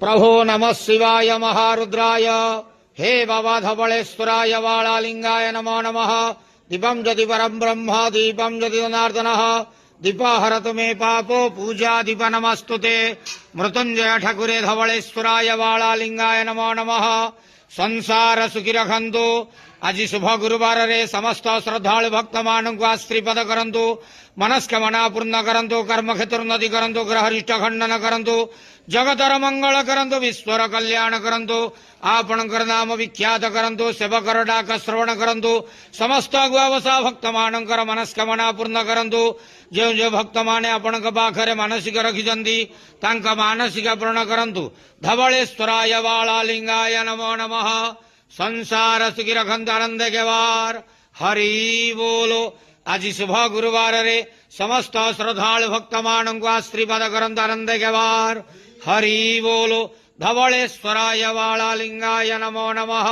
प्रभो नमः शिवाय महारुद्राय हे बाबा धवलेश्वराय वाळालिंगाय नमो नमः। दीपं यदि परं ब्रह्म दीपं यदि जनार्दनः दीपहरतु मे पापो पूजा दीप नमस्तुते। मृत्युंजय ठाकुरे धवलेश्वराय वाळालिंगाय नमो नमः। संसार सुखी रखंतु। आज शुभ गुरुवार रे समस्त श्रद्धालु भक्त मानक आश्रीपद करंतु। मनस्कामना पूर्ण करंतु। कर्म क्षेत्रोन्नति करंतु। ग्रहरिष्ट खंडन करंतु। जगतर मंगल करंतु। विश्वर कल्याण करंतु। आपणकर नाम विख्यात करंतु। सेवकर डाक श्रवण करंतु। समस्त गुआवसा भक्त मानकर मनस्कामना पूर्ण करंतु। जो जो भक्त माने आपणक पाखरे मानसिक रखिजंती तांक मानसिक पूर्ण करंतु। धवलेश्वराय वाळालिंगाय नमो नमः। संसार सुखी रखंतु आनंद के वार हरि बोलो। आज शुभ गुरुवार रे समस्त श्रद्धालु भक्त मानक आश्रीपद करंतु आनंद के वार हरि बोलो। धवलेश्वराय वाळालिंगाय नमो नमः।